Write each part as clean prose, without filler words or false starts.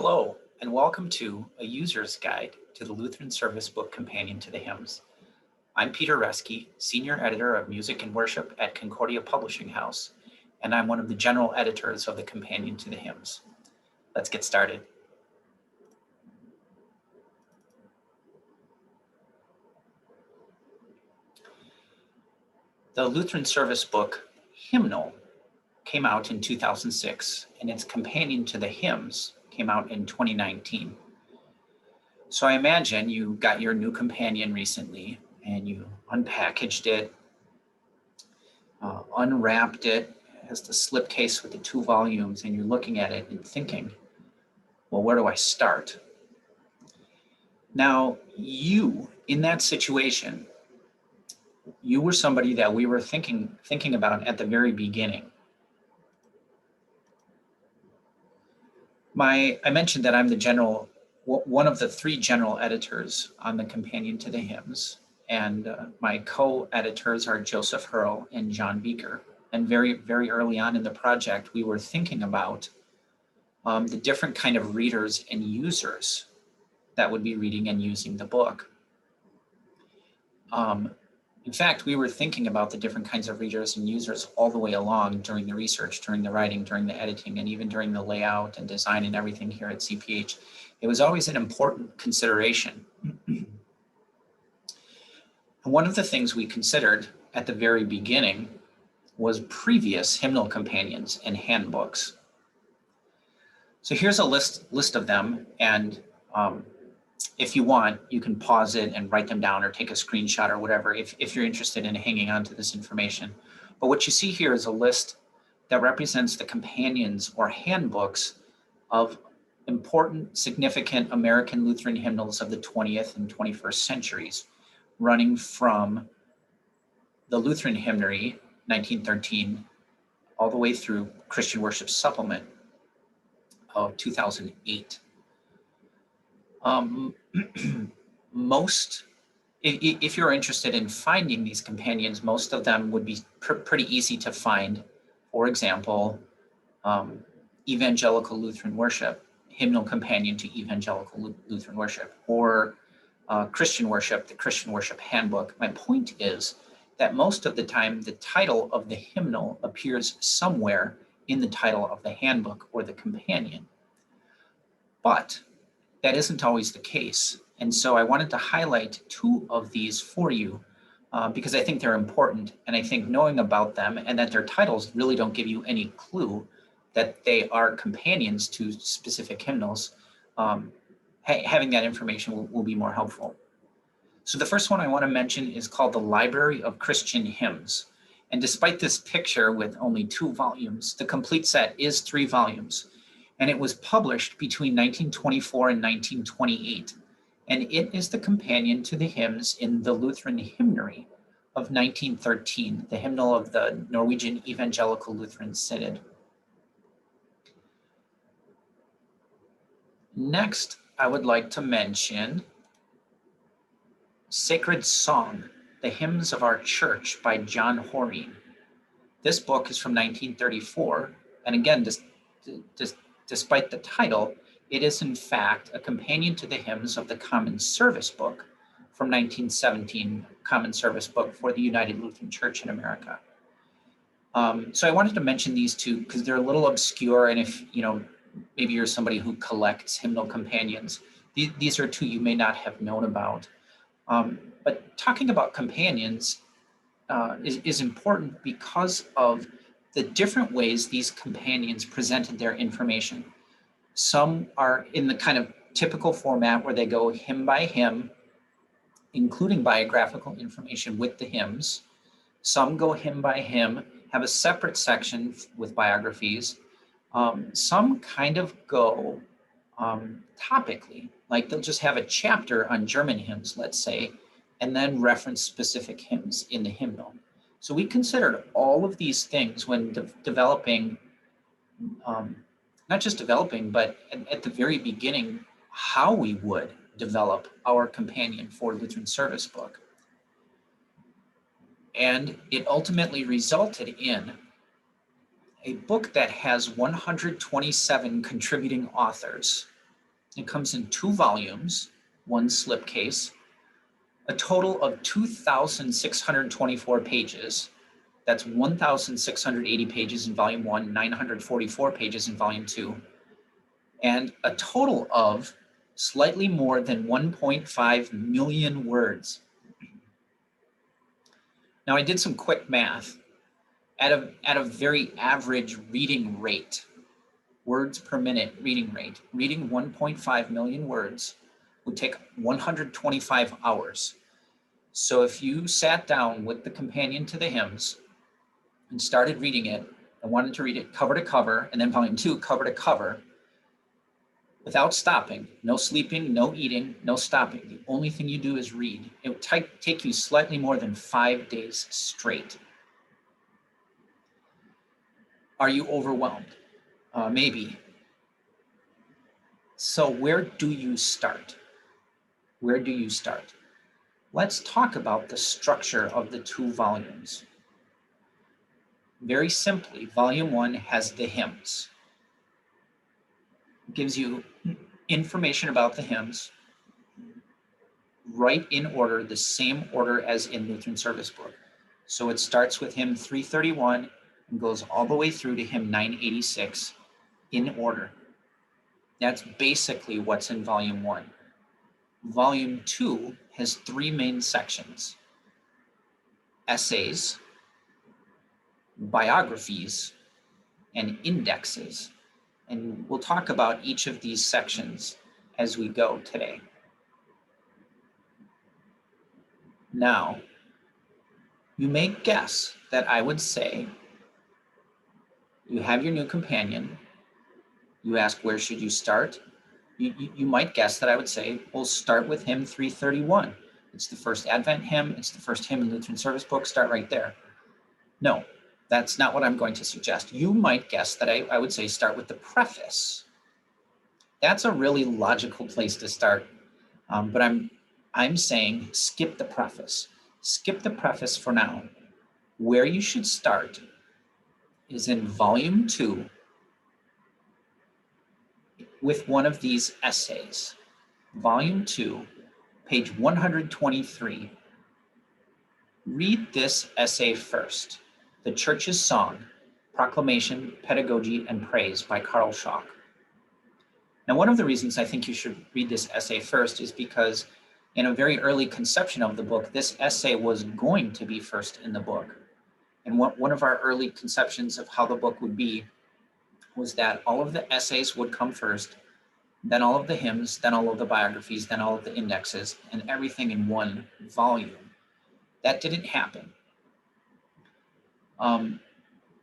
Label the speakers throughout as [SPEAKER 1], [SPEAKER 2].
[SPEAKER 1] Hello, and welcome to a user's guide to the Lutheran Service Book Companion to the Hymns. I'm Peter Reske, Senior Editor of Music and Worship at Concordia Publishing House, and I'm one of the general editors of the Companion to the Hymns. Let's get started. The Lutheran Service Book Hymnal came out in 2006, and its companion to the hymns came out in 2019. So I imagine you got your new companion recently and you unpackaged it, unwrapped it, has the slipcase with the 2 volumes, and you're looking at it and thinking, well, where do I start? Now, you, in that situation, you were somebody that we were thinking about at the very beginning. I mentioned that I'm one of the 3 general editors on the Companion to the Hymns, and my co-editors are Joseph Hurl and John Beaker. And very, very early on in the project, we were thinking about the different kind of readers and users that would be reading and using the book. In fact, we were thinking about the different kinds of readers and users all the way along during the research, during the writing, during the editing, and even during the layout and design and everything here at CPH. It was always an important consideration. And one of the things we considered at the very beginning was previous hymnal companions and handbooks. So here's a list of them, and if you want, you can pause it and write them down or take a screenshot or whatever if you're interested in hanging on to this information. But what you see here is a list that represents the companions or handbooks of important, significant American Lutheran hymnals of the 20th and 21st centuries, running from the Lutheran Hymnary, 1913, all the way through Christian Worship Supplement of 2008. If you're interested in finding these companions, most of them would be pretty easy to find. For example, Evangelical Lutheran Worship, Hymnal Companion to Evangelical Lutheran Worship, or Christian Worship, the Christian Worship Handbook. My point is that most of the time, the title of the hymnal appears somewhere in the title of the handbook or the companion. But that isn't always the case. And so I wanted to highlight 2 of these for you because I think they're important. And I think knowing about them and that their titles really don't give you any clue that they are companions to specific hymnals, having that information will be more helpful. So the first one I want to mention is called the Library of Christian Hymns. And despite this picture with only 2 volumes, the complete set is 3 volumes. And it was published between 1924 and 1928. And it is the companion to the hymns in the Lutheran Hymnary of 1913, the hymnal of the Norwegian Evangelical Lutheran Synod. Next, I would like to mention Sacred Song, The Hymns of Our Church by John Horine. This book is from 1934, and again, despite the title, it is in fact a companion to the hymns of the Common Service Book from 1917, Common Service Book for the United Lutheran Church in America. So I wanted to mention these 2 because they're a little obscure, and if maybe you're somebody who collects hymnal companions, these are 2 you may not have known about. But talking about companions is important because of the different ways these companions presented their information. Some are in the kind of typical format where they go hymn by hymn, including biographical information with the hymns. Some go hymn by hymn, have a separate section with biographies. Some kind of go topically, like they'll just have a chapter on German hymns, let's say, and then reference specific hymns in the hymnal. So we considered all of these things when developing, not just developing, but at the very beginning, how we would develop our companion for Lutheran Service Book. And it ultimately resulted in a book that has 127 contributing authors It comes in 2 volumes, 1 slipcase, a total of 2,624 pages. That's 1,680 pages in volume 1, 944 pages in volume 2, and a total of slightly more than 1.5 million words. Now, I did some quick math. At a very average reading rate, words per minute reading rate, reading 1.5 million words would take 125 hours. So if you sat down with the companion to the hymns and started reading it, and wanted to read it cover to cover, and then volume 2 cover to cover, without stopping, no sleeping, no eating, no stopping, the only thing you do is read, it would take you slightly more than 5 days straight. Are you overwhelmed? Maybe. So where do you start? Where do you start? Let's talk about the structure of the 2 volumes. Very simply, volume 1 has the hymns. It gives you information about the hymns, right in order, the same order as in Lutheran Service Book. So it starts with hymn 331 and goes all the way through to hymn 986 in order. That's basically what's in volume 1. Volume 2 has 3 main sections: essays, biographies, and indexes. And we'll talk about each of these sections as we go today. Now, you may guess that I would say, you have your new companion, you ask, where should you start? You might guess that I would say, well, start with hymn 331. It's the first Advent hymn, it's the first hymn in Lutheran Service Book, start right there. No, that's not what I'm going to suggest. You might guess that I would say start with the preface. That's a really logical place to start, but I'm saying skip the preface. Skip the preface for now. Where you should start is in volume 2 with one of these essays. Volume 2, page 123. Read this essay first. The Church's Song, Proclamation, Pedagogy, and Praise by Karl Schock. Now, one of the reasons I think you should read this essay first is because in a very early conception of the book, this essay was going to be first in the book. And one of our early conceptions of how the book would be was that all of the essays would come first, then all of the hymns, then all of the biographies, then all of the indexes, and everything in one volume. That didn't happen. I'll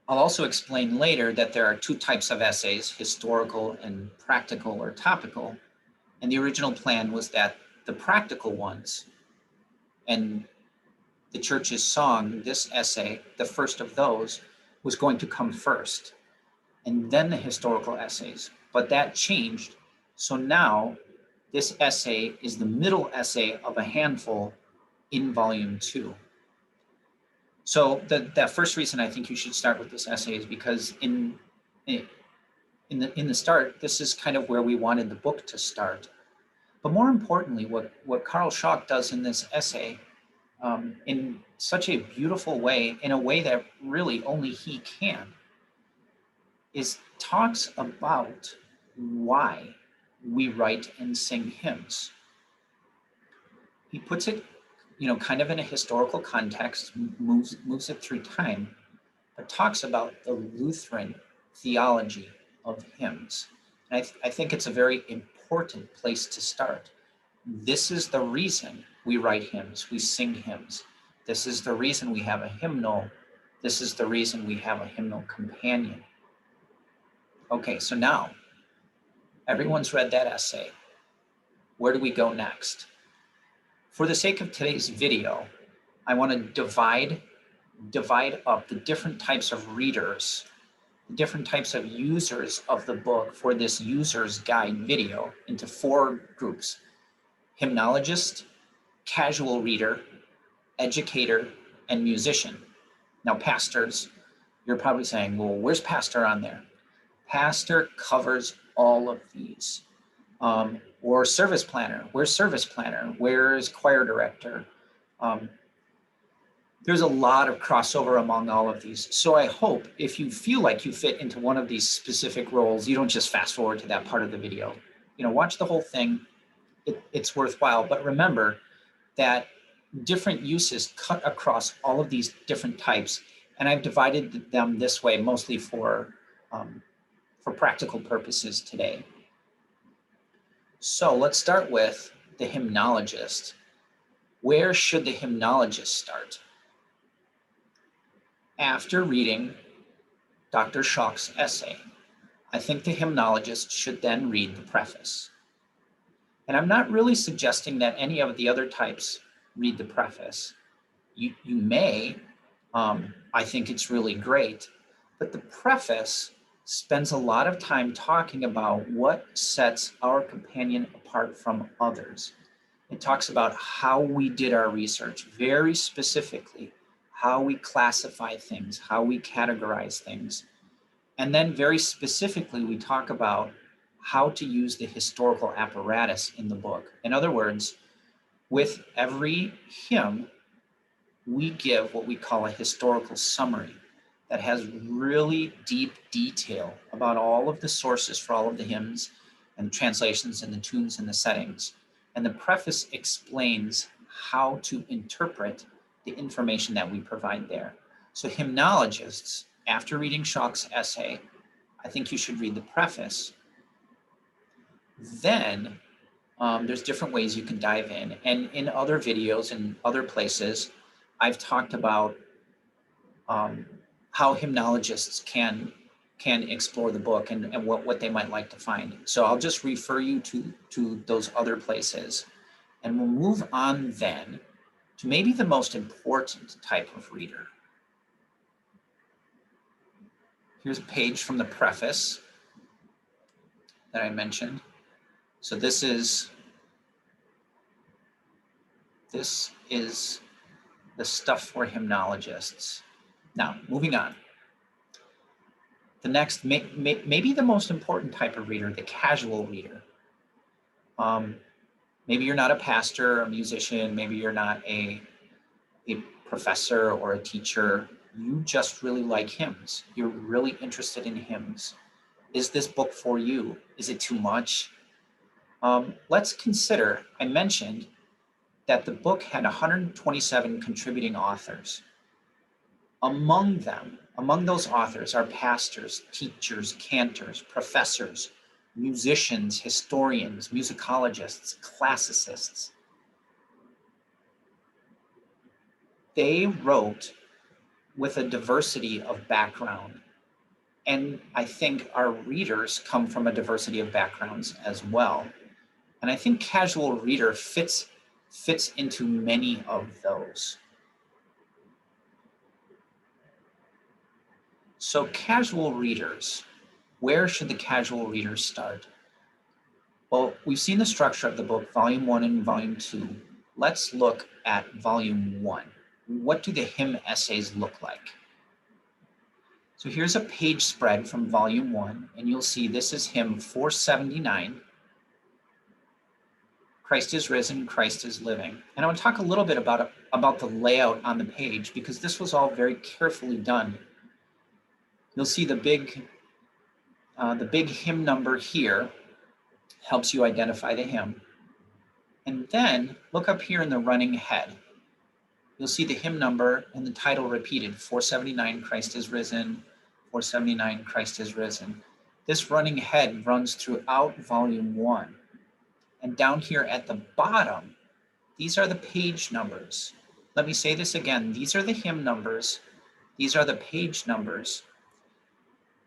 [SPEAKER 1] also explain later that there are 2 types of essays, historical and practical or topical. And the original plan was that the practical ones and the Church's Song, this essay, the first of those, was going to come first, and then the historical essays. But that changed. So now this essay is the middle essay of a handful in volume 2. So that first reason I think you should start with this essay is because in the start, this is kind of where we wanted the book to start. But more importantly, what Karl Schock does in this essay, in such a beautiful way, in a way that really only he can, is talks about why we write and sing hymns. He puts it, kind of in a historical context, moves it through time, but talks about the Lutheran theology of hymns. And I think it's a very important place to start. This is the reason we write hymns, we sing hymns. This is the reason we have a hymnal. This is the reason we have a hymnal companion. Okay, so now everyone's read that essay. Where do we go next? For the sake of today's video, I want to divide up the different types of readers, the different types of users of the book for this user's guide video into 4 groups: hymnologist, casual reader, educator, and musician. Now, pastors, you're probably saying, well, where's pastor on there? Pastor covers all of these. or service planner. Where's service planner? Where's choir director? There's a lot of crossover among all of these. So I hope if you feel like you fit into one of these specific roles, you don't just fast forward to that part of the video. Watch the whole thing. It's worthwhile. But remember that different uses cut across all of these different types. And I've divided them this way, mostly for practical purposes today. So let's start with the hymnologist. Where should the hymnologist start? After reading Dr. Schock's essay, I think the hymnologist should then read the preface. And I'm not really suggesting that any of the other types read the preface. You may, I think it's really great, but the preface spends a lot of time talking about what sets our companion apart from others. It talks about how we did our research, very specifically, how we classify things, how we categorize things. And then very specifically, we talk about how to use the historical apparatus in the book. In other words, with every hymn, we give what we call a historical summary that has really deep detail about all of the sources for all of the hymns and the translations and the tunes and the settings. And the preface explains how to interpret the information that we provide there. So hymnologists, after reading Schock's essay, I think you should read the preface. Then there's different ways you can dive in. And in other videos and other places, I've talked about how hymnologists can explore the book and what they might like to find. So I'll just refer you to those other places. And we'll move on then to maybe the most important type of reader. Here's a page from the preface that I mentioned. So this is the stuff for hymnologists. Now, moving on. The next, maybe the most important type of reader, the casual reader. Maybe you're not a pastor or a musician. Maybe you're not a professor or a teacher. You just really like hymns. You're really interested in hymns. Is this book for you? Is it too much? Let's consider, I mentioned that the book had 127 contributing authors. Among those authors are pastors, teachers, cantors, professors, musicians, historians, musicologists, classicists. They wrote with a diversity of background. And I think our readers come from a diversity of backgrounds as well. And I think casual reader fits into many of those. So casual readers, where should the casual readers start? Well, we've seen the structure of the book, volume 1 and volume 2. Let's look at volume 1. What do the hymn essays look like? So here's a page spread from volume 1, and you'll see this is hymn 479. Christ is risen, Christ is living. And I want to talk a little bit about the layout on the page, because this was all very carefully done. You'll see the big hymn number here helps you identify the hymn. And then look up here in the running head. You'll see the hymn number and the title repeated, 479, Christ is risen, 479, Christ is risen. This running head runs throughout volume 1. And down here at the bottom, these are the page numbers. Let me say this again. These are the hymn numbers. These are the page numbers.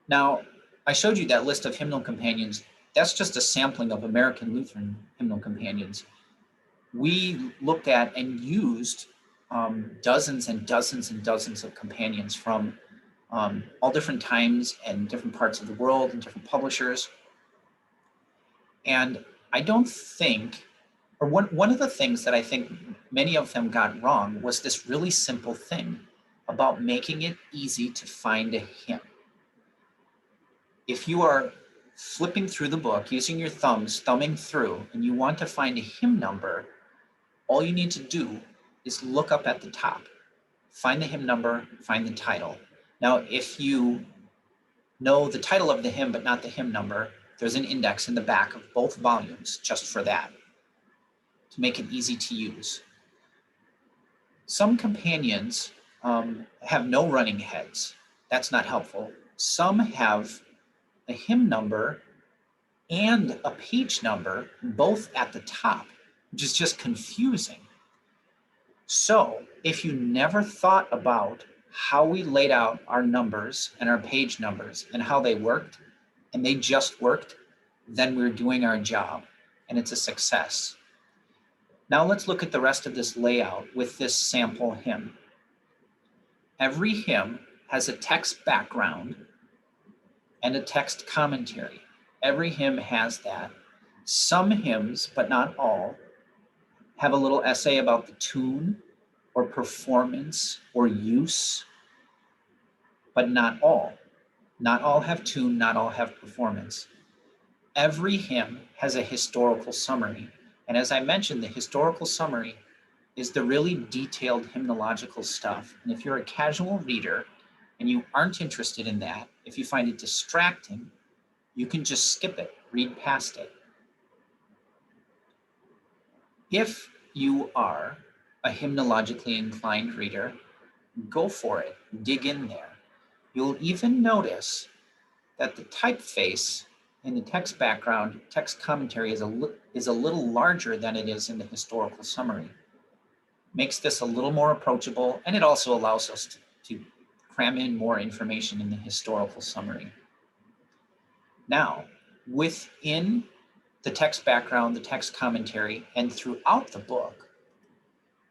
[SPEAKER 1] Now, I showed you that list of hymnal companions. That's just a sampling of American Lutheran hymnal companions. We looked at and used dozens and dozens and dozens of companions from all different times and different parts of the world and different publishers. And I don't think, or one of the things that I think many of them got wrong was this really simple thing about making it easy to find a hymn. If you are flipping through the book, using your thumbs, thumbing through, and you want to find a hymn number, all you need to do is look up at the top, find the hymn number, find the title. Now, if you know the title of the hymn but not the hymn number, there's an index in the back of both volumes just for that, to make it easy to use. Some companions have no running heads. That's not helpful. Some have a hymn number and a page number both at the top, which is just confusing. So if you never thought about how we laid out our numbers and our page numbers and how they worked, and they just worked, then we're doing our job and it's a success. Now let's look at the rest of this layout with this sample hymn. Every hymn has a text background and a text commentary. Every hymn has that. Some hymns, but not all, have a little essay about the tune or performance or use, but not all. Not all have tune, not all have performance. Every hymn has a historical summary. And as I mentioned, the historical summary is the really detailed hymnological stuff. And if you're a casual reader and you aren't interested in that, if you find it distracting, you can just skip it, read past it. If you are a hymnologically inclined reader, go for it, dig in there. You'll even notice that the typeface in the text background, text commentary is a little larger than it is in the historical summary. Makes this a little more approachable, and it also allows us to cram in more information in the historical summary. Now, within the text background, the text commentary, and throughout the book,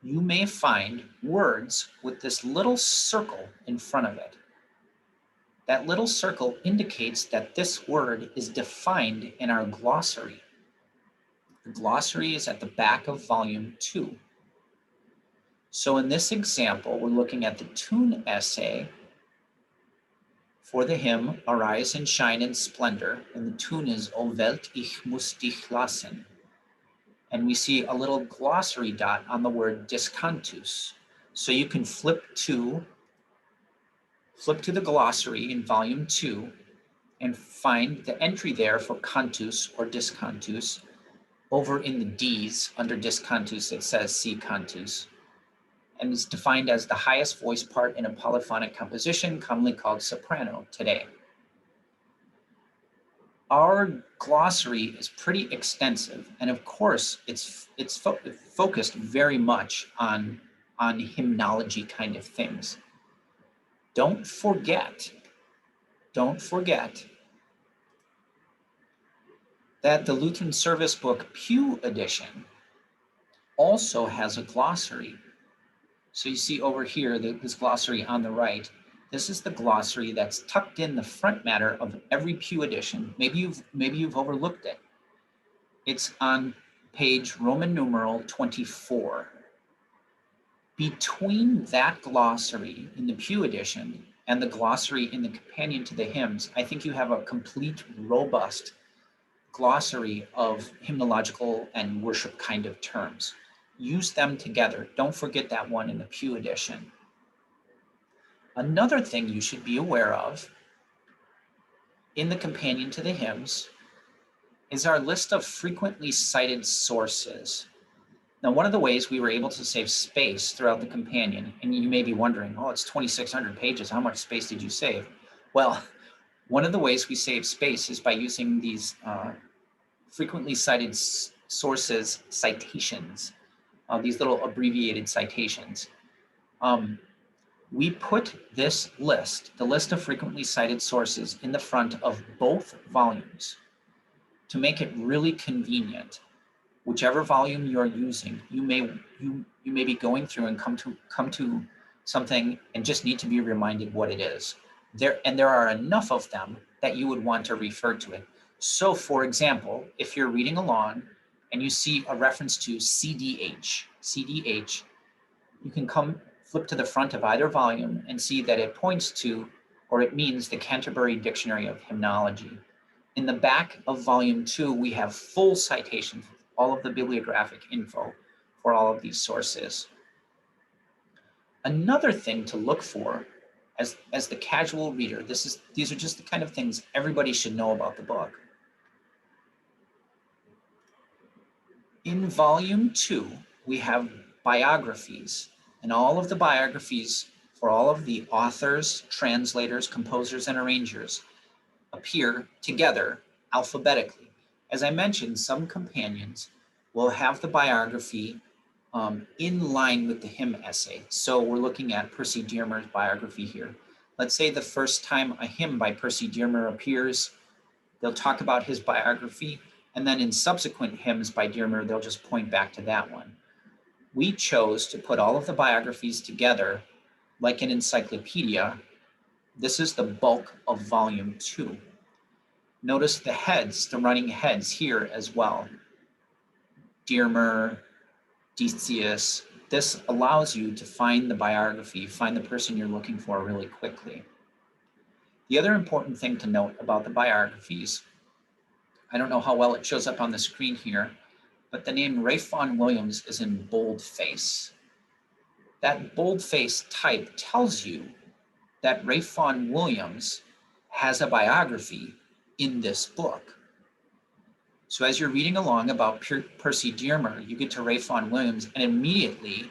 [SPEAKER 1] you may find words with this little circle in front of it. That little circle indicates that this word is defined in our glossary. The glossary is at the back of volume 2. So in this example, we're looking at the tune essay for the hymn, Arise and Shine in Splendor, and the tune is O Welt, ich muss dich lassen. And we see a little glossary dot on the word discantus. So you can flip to the glossary in volume 2 and find the entry there for cantus or discantus. Over in the D's under discantus, it says C cantus, and is defined as the highest voice part in a polyphonic composition, commonly called soprano today. Our glossary is pretty extensive, and of course, it's focused very much on hymnology kind of things. Don't forget that the Lutheran Service Book Pew Edition also has a glossary. So you see over here, this glossary on the right, this is the glossary that's tucked in the front matter of every Pew edition. Maybe you've overlooked it. It's on page Roman numeral 24. Between that glossary in the Pew edition and the glossary in the companion to the hymns, I think you have a complete, robust glossary of hymnological and worship kind of terms. Use them together. Don't forget that one in the Pew edition. Another thing you should be aware of in the companion to the hymns is our list of frequently cited sources. Now, one of the ways we were able to save space throughout the companion, and you may be wondering, oh, it's 2,600 pages. How much space did you save? Well, one of the ways we save space is by using these frequently cited sources citations, these little abbreviated citations. We put this list, the list of frequently cited sources, in the front of both volumes to make it really convenient. Whichever volume you're using, you may be going through and come to something and just need to be reminded what it is. There are enough of them that you would want to refer to it. So for example, if you're reading along and you see a reference to CDH, you can flip to the front of either volume and see that it points to, or it means, the Canterbury Dictionary of Hymnology. In the back of volume 2, we have full citations, all of the bibliographic info for all of these sources. Another thing to look for as the casual reader, these are just the kind of things everybody should know about the book. In volume 2, we have biographies, and all of the biographies for all of the authors, translators, composers, and arrangers appear together alphabetically. As I mentioned, some companions will have the biography in line with the hymn essay. So we're looking at Percy Dearmer's biography here. Let's say the first time a hymn by Percy Dearmer appears, they'll talk about his biography, and then in subsequent hymns by Dearmer, they'll just point back to that one. We chose to put all of the biographies together like an encyclopedia. This is the bulk of volume 2. Notice the heads, the running heads here as well. Dearmer, Decius. This allows you to find the biography, find the person you're looking for really quickly. The other important thing to note about the biographies, I don't know how well it shows up on the screen here, but the name Ralph Vaughan Williams is in boldface. That boldface type tells you that Ralph Vaughan Williams has a biography in this book. So as you're reading along about Percy Dearmer, you get to Ralph Vaughan Williams, and immediately,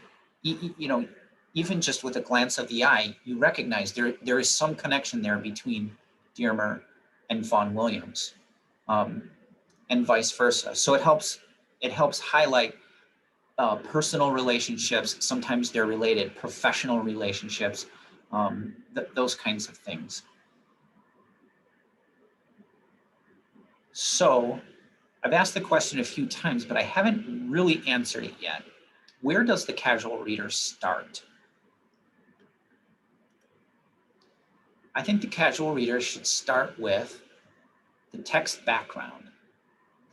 [SPEAKER 1] even just with a glance of the eye, you recognize there is some connection there between Dearmer and Vaughan Williams, and vice versa. So it helps highlight personal relationships. Sometimes they're related, professional relationships, those kinds of things. So I've asked the question a few times, but I haven't really answered it yet. Where does the casual reader start? I think the casual reader should start with the text background.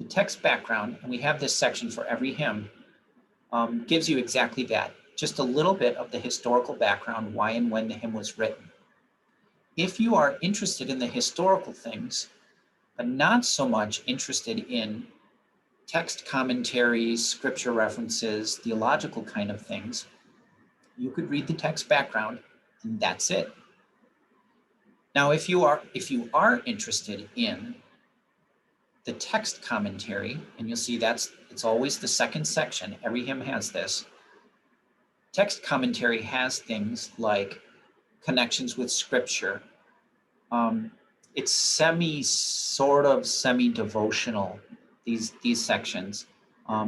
[SPEAKER 1] The text background, and we have this section for every hymn, gives you exactly that, just a little bit of the historical background, why and when the hymn was written. If you are interested in the historical things, but not so much interested in text commentaries, scripture references, theological kind of things, you could read the text background, and that's it. Now, if you are interested in the text commentary, and you'll see it's always the second section, every hymn has this. Text commentary has things like connections with scripture. It's semi-devotional, these sections.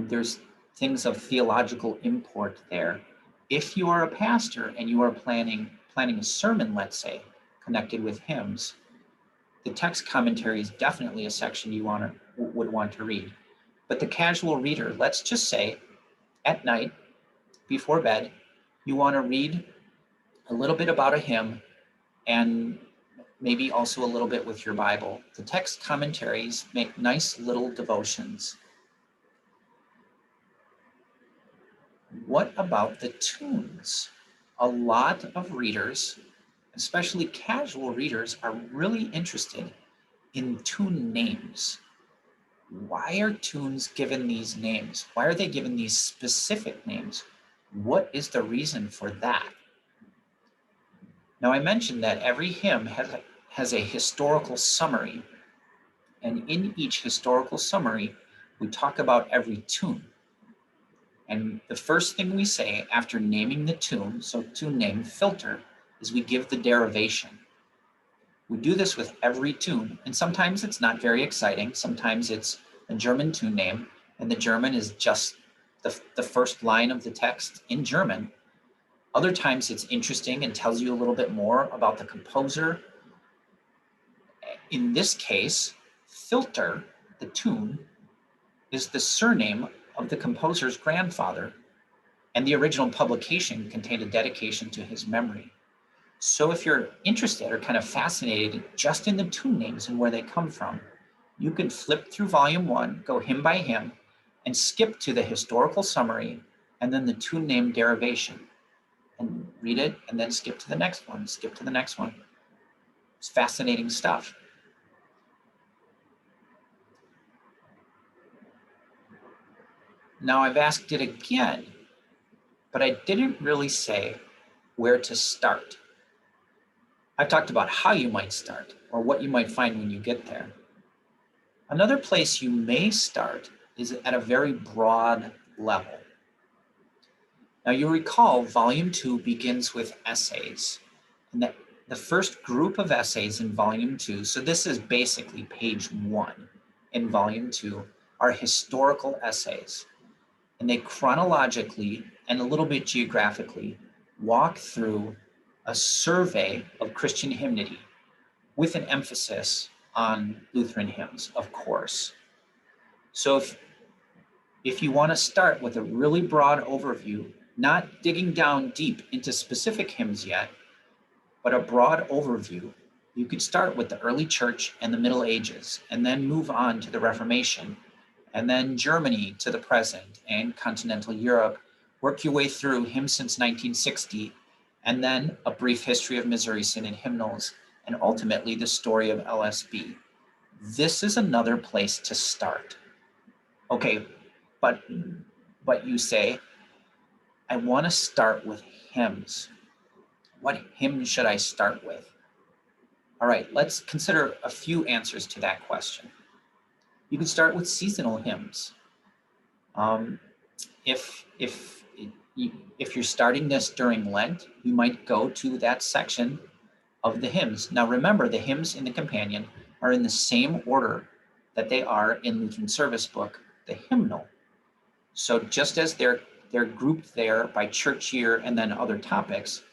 [SPEAKER 1] There's things of theological import there. If you are a pastor and you are planning a sermon, let's say, connected with hymns, the text commentary is definitely a section you would want to read. But the casual reader, let's just say, at night, before bed, you want to read a little bit about a hymn and maybe also a little bit with your Bible. The text commentaries make nice little devotions. What about the tunes? A lot of readers, especially casual readers, are really interested in tune names. Why are tunes given these names? Why are they given these specific names? What is the reason for that? Now, I mentioned that every hymn has a historical summary, and in each historical summary, we talk about every tune. And the first thing we say after naming the tune, so tune name, filter, is we give the derivation. We do this with every tune, and sometimes it's not very exciting. Sometimes it's a German tune name, and the German is just the first line of the text in German. Other times it's interesting and tells you a little bit more about the composer. In this case, filter, the tune, is the surname of the composer's grandfather, and the original publication contained a dedication to his memory. So if you're interested or kind of fascinated just in the tune names and where they come from, you can flip through volume 1, go hymn by hymn, and skip to the historical summary and then the tune name derivation, and read it and then skip to the next one, skip to the next one. It's fascinating stuff. Now I've asked it again, but I didn't really say where to start. I've talked about how you might start or what you might find when you get there. Another place you may start is at a very broad level. Now you recall volume 2 begins with essays, and that the first group of essays in volume 2, so this is basically page 1 in volume 2, are historical essays. And they chronologically and a little bit geographically walk through a survey of Christian hymnody with an emphasis on Lutheran hymns, of course. So if you want to start with a really broad overview, not digging down deep into specific hymns yet, but a broad overview, you could start with the early church and the Middle Ages, and then move on to the Reformation, and then Germany to the present, and continental Europe, work your way through hymns since 1960, and then a brief history of Missouri Synod hymnals, and ultimately the story of LSB. This is another place to start. Okay, but you say, I want to start with hymns. What hymn should I start with? All right, let's consider a few answers to that question. You can start with seasonal hymns. If you're starting this during Lent, you might go to that section of the hymns. Now remember, the hymns in the companion are in the same order that they are in Lutheran Service Book, the hymnal. So just as they're grouped there by church year and then other topics,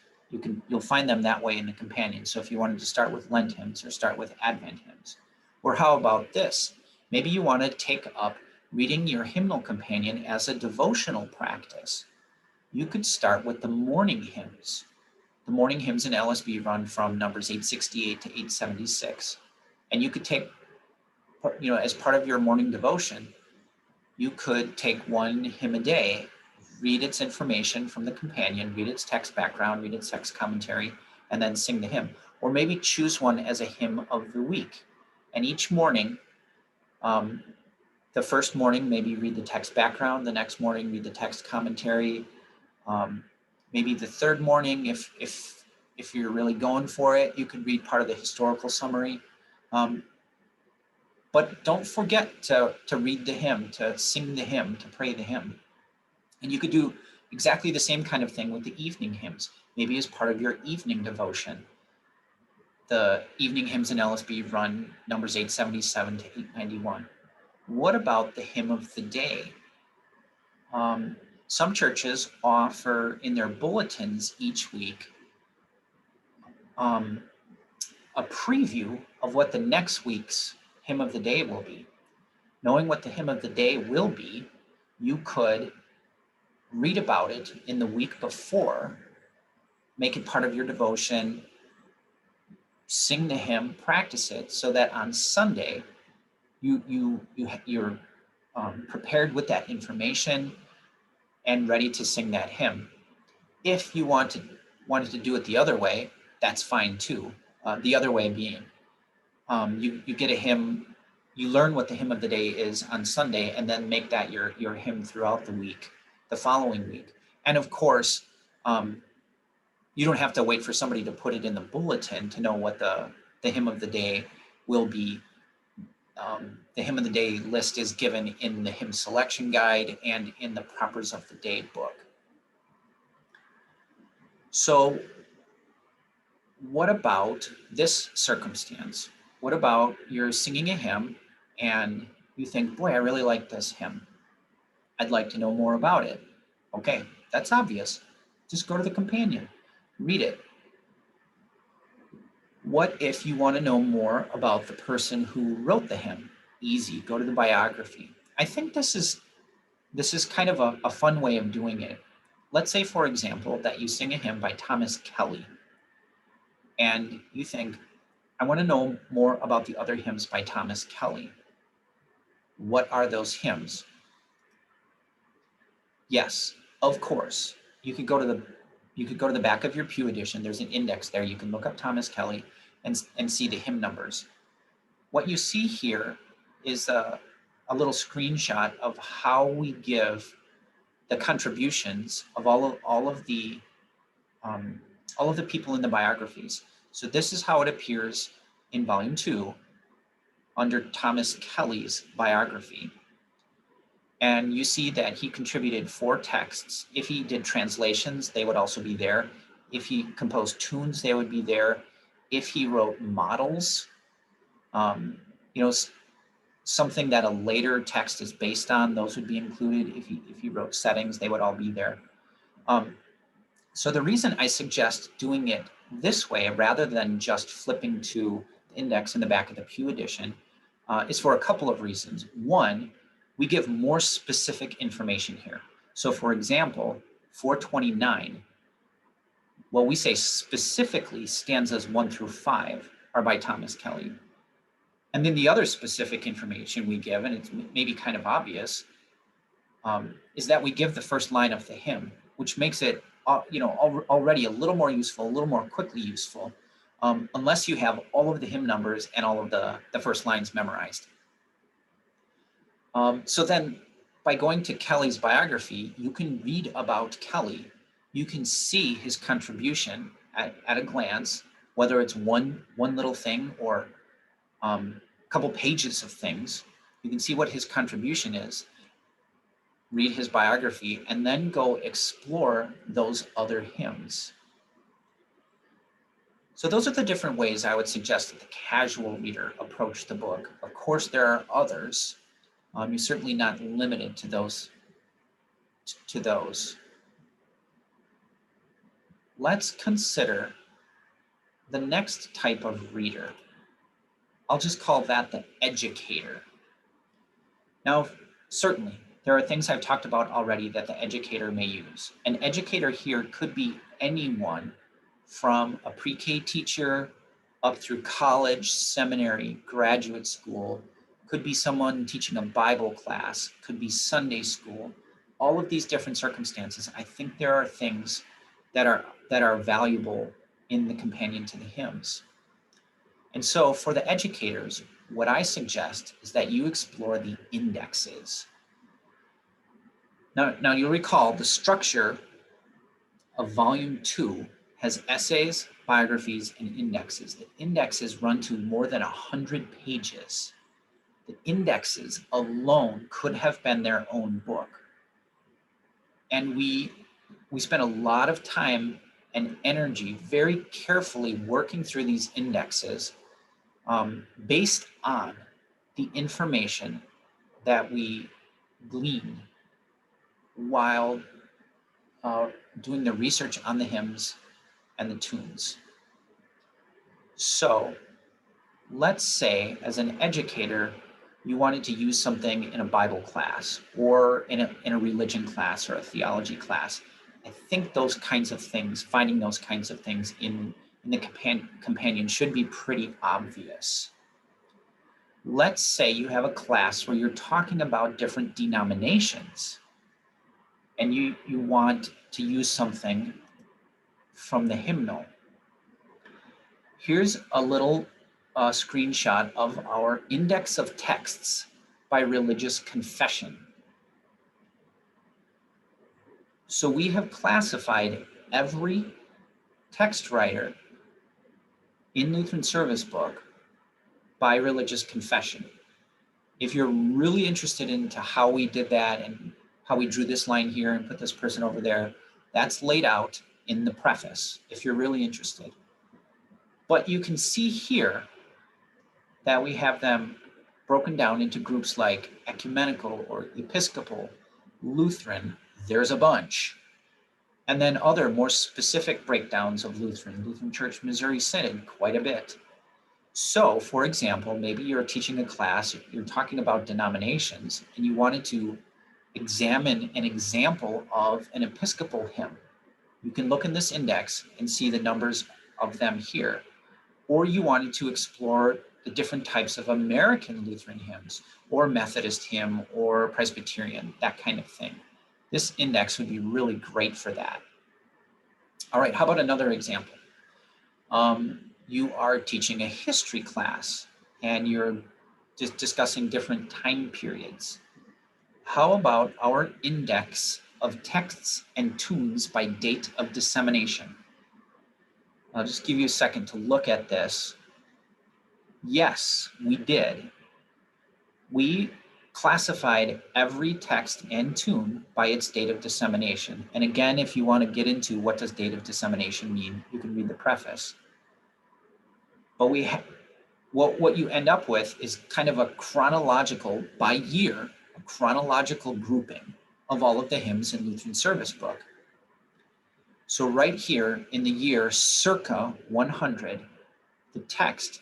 [SPEAKER 1] you'll find them that way in the companion. So if you wanted to start with Lent hymns or start with Advent hymns, or how about this? Maybe you want to take up reading your hymnal companion as a devotional practice. You could start with the morning hymns. The morning hymns in LSB run from numbers 868 to 876. And you could take, as part of your morning devotion, you could take one hymn a day, read its information from the companion, read its text background, read its text commentary, and then sing the hymn. Or maybe choose one as a hymn of the week. And each morning, the first morning, maybe read the text background. The next morning, read the text commentary. Maybe the third morning, if you're really going for it, you could read part of the historical summary. But don't forget to read the hymn, to sing the hymn, to pray the hymn. And you could do exactly the same kind of thing with the evening hymns, maybe as part of your evening devotion. The evening hymns in LSB run numbers 877 to 891. What about the hymn of the day? Some churches offer in their bulletins each week a preview of what the next week's hymn of the day will be. Knowing what the hymn of the day will be, you could read about it in the week before, make it part of your devotion, sing the hymn, practice it, so that on Sunday you're prepared with that information and ready to sing that hymn. If you wanted to do it the other way, that's fine too. The other way being, you get a hymn, you learn what the hymn of the day is on Sunday, and then make that your hymn throughout the week, the following week. And of course, you don't have to wait for somebody to put it in the bulletin to know what the hymn of the day will be. The hymn of the day list is given in the hymn selection guide and in the Propers of the Day book. So what about this circumstance? What about you're singing a hymn and you think, boy, I really like this hymn. I'd like to know more about it. Okay, that's obvious. Just go to the companion, read it. What if you want to know more about the person who wrote the hymn? Easy, go to the biography. I think this is kind of a fun way of doing it. Let's say, for example, that you sing a hymn by Thomas Kelly, and you think, I want to know more about the other hymns by Thomas Kelly. What are those hymns? Yes, of course. You could go to the back of your pew edition. There's an index there. You can look up Thomas Kelly and see the hymn numbers. What you see here is a little screenshot of how we give the contributions of all of the people in the biographies. So this is how it appears in volume 2 under Thomas Kelly's biography. And you see that he contributed 4 texts. If he did translations, they would also be there. If he composed tunes, they would be there. If he wrote models, something that a later text is based on, those would be included. If he wrote settings, they would all be there. So the reason I suggest doing it this way, rather than just flipping to the index in the back of the Pew edition, is for a couple of reasons. One, we give more specific information here. So for example, 429, well, we say specifically stanzas 1 through 5 are by Thomas Kelly. And then the other specific information we give, and it's maybe kind of obvious, is that we give the first line of the hymn, which makes it already a little more useful, a little more quickly useful, unless you have all of the hymn numbers and all of the first lines memorized. So then by going to Kelly's biography, you can read about Kelly. You can see his contribution at a glance, whether it's one little thing or a couple pages of things. You can see what his contribution is, read his biography, and then go explore those other hymns. So those are the different ways I would suggest that the casual reader approach the book. Of course, there are others. You're certainly not limited to those. Let's consider the next type of reader. I'll just call that the educator. Now, certainly, there are things I've talked about already that the educator may use. An educator here could be anyone from a pre-K teacher up through college, seminary, graduate school, could be someone teaching a Bible class, could be Sunday school. All of these different circumstances, I think there are things that are valuable in the companion to the hymns. And so for the educators, what I suggest is that you explore the indexes. Now you'll recall the structure of volume 2 has essays, biographies, and indexes. The indexes run to more than 100 pages. The indexes alone could have been their own book. And we spent a lot of time and energy very carefully working through these indexes based on the information that we gleaned while doing the research on the hymns and the tunes. So let's say as an educator, you wanted to use something in a Bible class or in a religion class or a theology class. I think those kinds of things, finding those kinds of things in the companion should be pretty obvious. Let's say you have a class where you're talking about different denominations and you want to use something from the hymnal. Here's a little screenshot of our index of texts by religious confession. So we have classified every text writer in Lutheran Service Book by religious confession. If you're really interested into how we did that and how we drew this line here and put this person over there, that's laid out in the preface if you're really interested. But you can see here that we have them broken down into groups like ecumenical or Episcopal, Lutheran, there's a bunch, and then other more specific breakdowns of Lutheran Church Missouri Synod, quite a bit. So, for example, maybe you're teaching a class, you're talking about denominations, and you wanted to examine an example of an Episcopal hymn. You can look in this index and see the numbers of them here. Or you wanted to explore the different types of American Lutheran hymns, or Methodist hymn, or Presbyterian, that kind of thing. This index would be really great for that. All right, how about another example? You are teaching a history class, and you're just discussing different time periods. How about our index of texts and tunes by date of dissemination? I'll just give you a second to look at this. Yes, we did. We classified every text and tune by its date of dissemination. And again, if you want to get into what does date of dissemination mean, you can read the preface. But what you end up with is kind of a chronological, by year, a chronological grouping of all of the hymns in Lutheran Service Book. So right here in the year circa 100, the text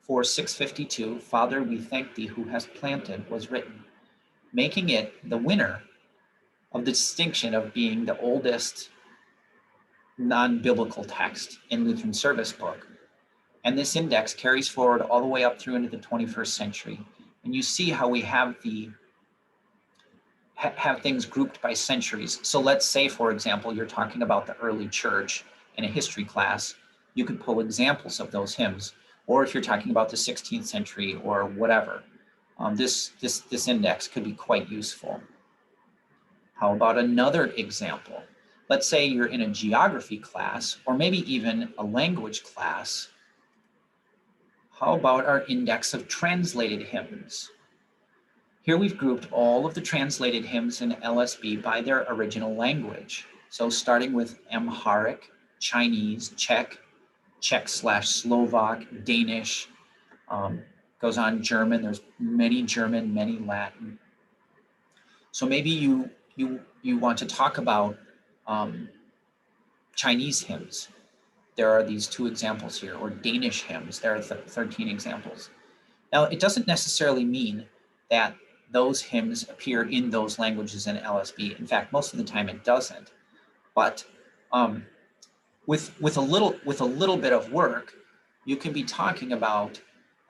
[SPEAKER 1] for 652, Father, we thank thee who hast planted, was written, making it the winner of the distinction of being the oldest non-biblical text in Lutheran Service Book. And this index carries forward all the way up through into the 21st century. And you see how we have things grouped by centuries. So let's say, for example, you're talking about the early church in a history class, you could pull examples of those hymns. Or if you're talking about the 16th century or whatever, this index could be quite useful. How about another example? Let's say you're in a geography class, or maybe even a language class. How about our index of translated hymns? Here we've grouped all of the translated hymns in LSB by their original language. So starting with Amharic, Chinese, Czech/Slovak, Danish, goes on German. There's many German, many Latin. So maybe you want to talk about Chinese hymns. There are these 2 examples here, or Danish hymns. There are 13 examples. Now, it doesn't necessarily mean that those hymns appear in those languages in LSB. In fact, most of the time it doesn't. But with a little bit of work, you can be talking about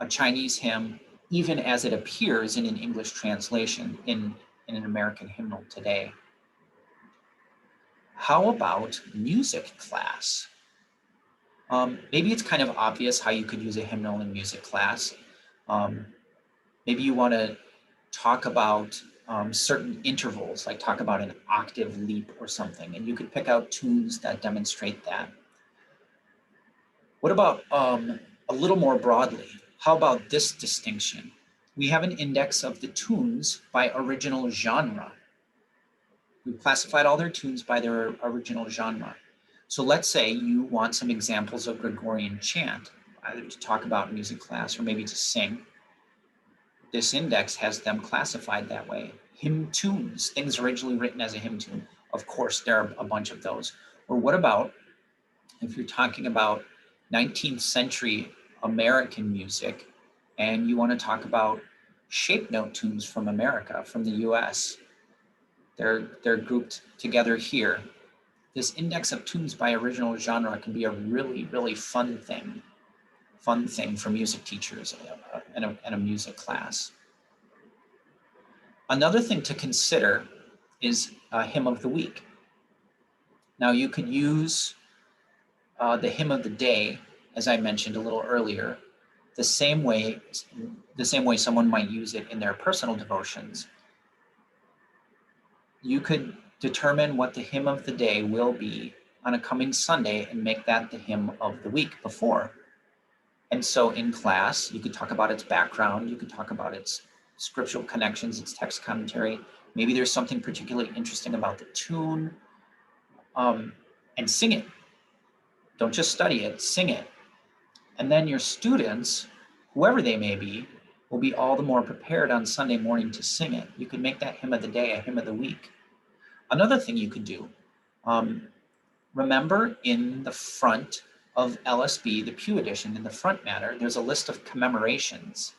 [SPEAKER 1] a Chinese hymn even as it appears in an English translation in an American hymnal today. How about music class? Maybe it's kind of obvious how you could use a hymnal in music class. Maybe you want to talk about certain intervals, like talk about an octave leap or something, and you could pick out tunes that demonstrate that. What about a little more broadly? How about this distinction? We have an index of the tunes by original genre. We've classified all their tunes by their original genre. So let's say you want some examples of Gregorian chant, either to talk about in music class or maybe to sing. This index has them classified that way. Hymn tunes, things originally written as a hymn tune. Of course, there are a bunch of those. Or what about if you're talking about 19th century American music and you want to talk about shape note tunes from America, from the US? They're grouped together here. This index of tunes by original genre can be a really, really fun thing for music teachers in a music class. Another thing to consider is a hymn of the week. Now you could use the hymn of the day, as I mentioned a little earlier, the same way someone might use it in their personal devotions. You could determine what the hymn of the day will be on a coming Sunday and make that the hymn of the week before. And so in class, you could talk about its background, you could talk about its scriptural connections, its text commentary. Maybe there's something particularly interesting about the tune, and sing it. Don't just study it, sing it. And then your students, whoever they may be, will be all the more prepared on Sunday morning to sing it. You could make that hymn of the day a hymn of the week. Another thing you could do, remember in the front of LSB, the Pew Edition, in the front matter, there's a list of commemorations.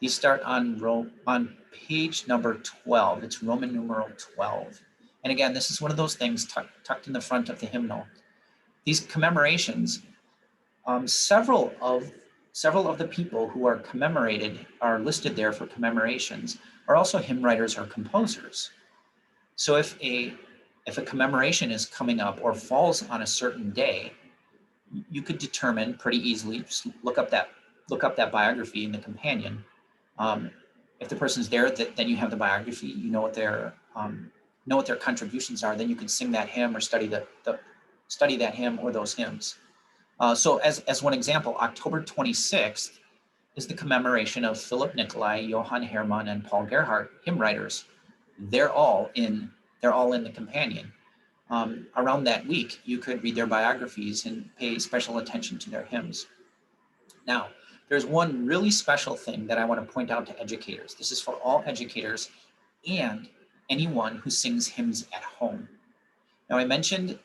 [SPEAKER 1] These start on page number 12. It's Roman numeral 12. And again, this is one of those things tucked in the front of the hymnal. These commemorations, several of the people who are commemorated, are listed there for commemorations, are also hymn writers or composers. So if a commemoration is coming up or falls on a certain day, you could determine pretty easily, just look up that biography in the companion, If the person's there, then you have the biography. You know what their contributions are. Then you can sing that hymn or study study that hymn or those hymns. So as one example, October 26th is the commemoration of Philip Nicolai, Johann Hermann, and Paul Gerhardt, hymn writers. They're all in the companion. Around that week, you could read their biographies and pay special attention to their hymns. Now, there's one really special thing that I want to point out to educators. This is for all educators and anyone who sings hymns at home. Now, I mentioned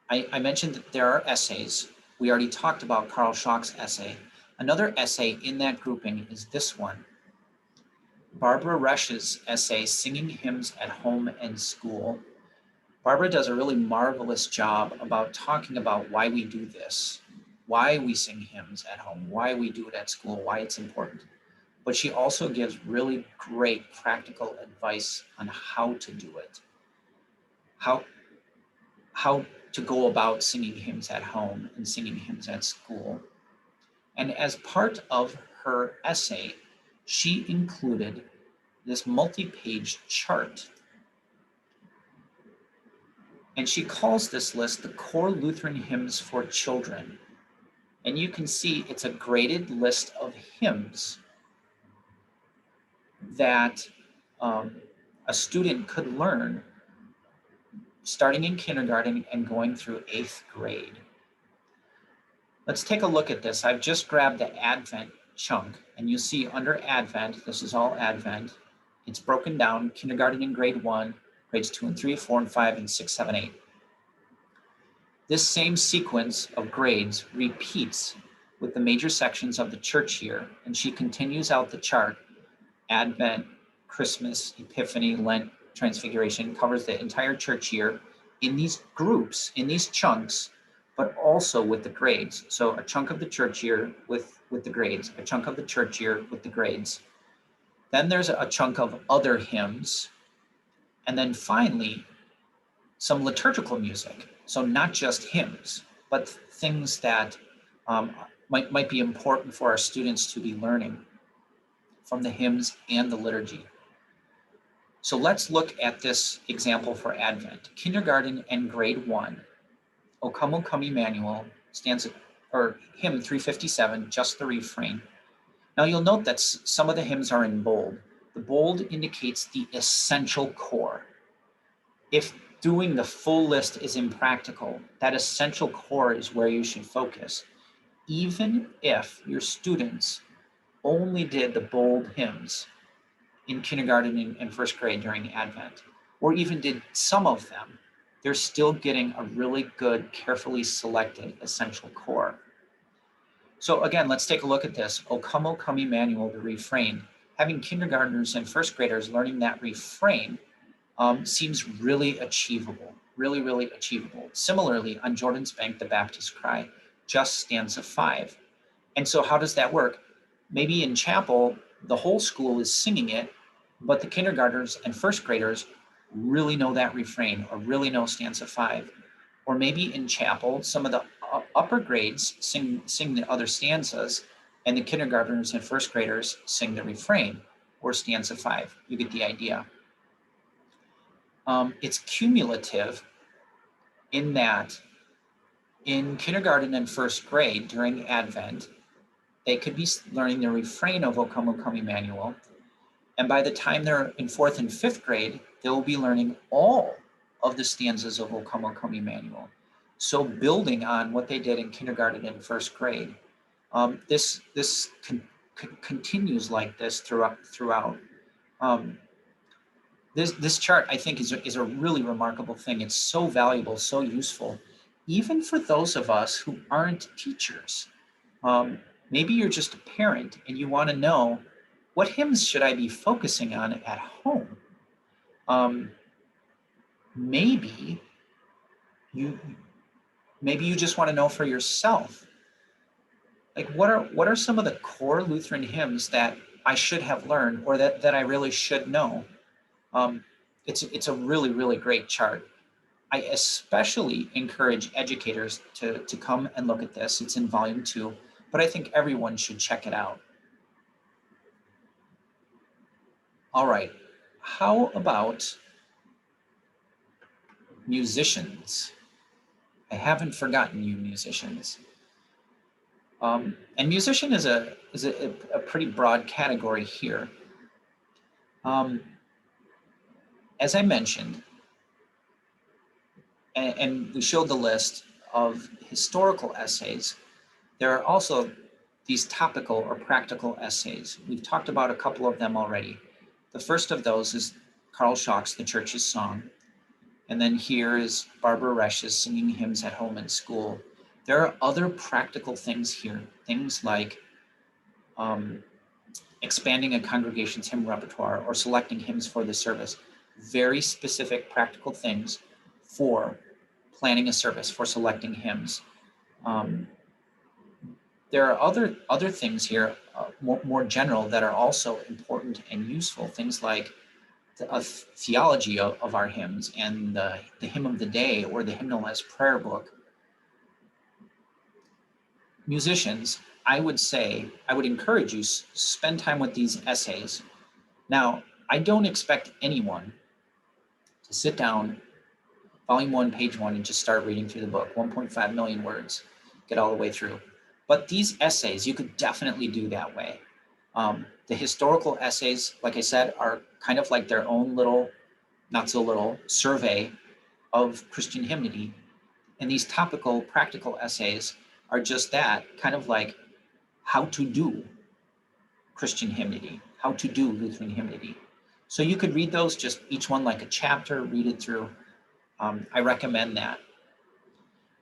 [SPEAKER 1] that there are essays. We already talked about Carl Schock's essay. Another essay in that grouping is this one, Barbara Resche's essay, Singing Hymns at Home and School. Barbara does a really marvelous job about talking about why we do this, why we sing hymns at home, why we do it at school, why it's important. But she also gives really great practical advice on how to do it, how to go about singing hymns at home and singing hymns at school. And as part of her essay, she included this multi-page chart. And she calls this list the Core Lutheran Hymns for Children. And you can see it's a graded list of hymns that a student could learn starting in kindergarten and going through 8th grade. Let's take a look at this. I've just grabbed the Advent chunk, and you see under Advent, this is all Advent, it's broken down, kindergarten in grade 1, grades 2 and 3, 4 and 5, and 6, 7, 8. This same sequence of grades repeats with the major sections of the church year, and she continues out the chart. Advent, Christmas, Epiphany, Lent, Transfiguration, covers the entire church year in these groups, in these chunks, but also with the grades. So a chunk of the church year with the grades, a chunk of the church year with the grades. Then there's a chunk of other hymns. And then finally, some liturgical music. So not just hymns, but things that might be important for our students to be learning from the hymns and the liturgy. So let's look at this example for Advent. Kindergarten and grade 1, O Come, O Come, Emmanuel, stanza, or hymn 357, just the refrain. Now you'll note that some of the hymns are in bold. The bold indicates the essential core. If doing the full list is impractical, that essential core is where you should focus. Even if your students only did the bold hymns in kindergarten and first grade during Advent, or even did some of them, they're still getting a really good, carefully selected essential core. So again, let's take a look at this. O Come, Emmanuel, the refrain. Having kindergartners and first graders learning that refrain seems really achievable, really achievable. Similarly, on Jordan's Bank, the Baptist Cry, just stanza 5. And so how does that work? Maybe in chapel, the whole school is singing it, but the kindergartners and first graders really know that refrain or really know stanza 5. Or maybe in chapel, some of the upper grades sing the other stanzas, and the kindergartners and first graders sing the refrain or stanza 5. You get the idea. It's cumulative in that in kindergarten and first grade during Advent, they could be learning the refrain of O Come, Emmanuel. And by the time they're in 4th and 5th grade, they'll be learning all of the stanzas of O Come, Emmanuel. So building on what they did in kindergarten and first grade, this continues like this throughout. This chart, I think, is a really remarkable thing. It's so valuable, so useful, even for those of us who aren't teachers. Maybe you're just a parent and you want to know, what hymns should I be focusing on at home? Maybe you just want to know for yourself, like what are some of the core Lutheran hymns that I should have learned or that I really should know? It's a really great chart. I especially encourage educators to come and look at this. It's in volume 2, but I think everyone should check it out. All right, how about musicians? I haven't forgotten you, musicians. And musician is a pretty broad category here. As I mentioned, and we showed the list of historical essays, there are also these topical or practical essays. We've talked about a couple of them already. The first of those is Carl Schock's The Church's Song. And then here is Barbara Resch's Singing Hymns at Home and School. There are other practical things here, things like expanding a congregation's hymn repertoire or selecting hymns for the service. Very specific practical things for planning a service, for selecting hymns. There are other things here, more general, that are also important and useful. Things like a theology of our hymns and the hymn of the day or the hymnal as prayer book. Musicians, I would encourage you, spend time with these essays. Now, I don't expect anyone to sit down, volume 1, page 1, and just start reading through the book, 1.5 million words, get all the way through. But these essays, you could definitely do that way. The historical essays, like I said, are kind of like their own little, not so little, survey of Christian hymnody. And these topical, practical essays are just that, kind of like how to do Christian hymnody, how to do Lutheran hymnody. So you could read those, just each one like a chapter, read it through. I recommend that.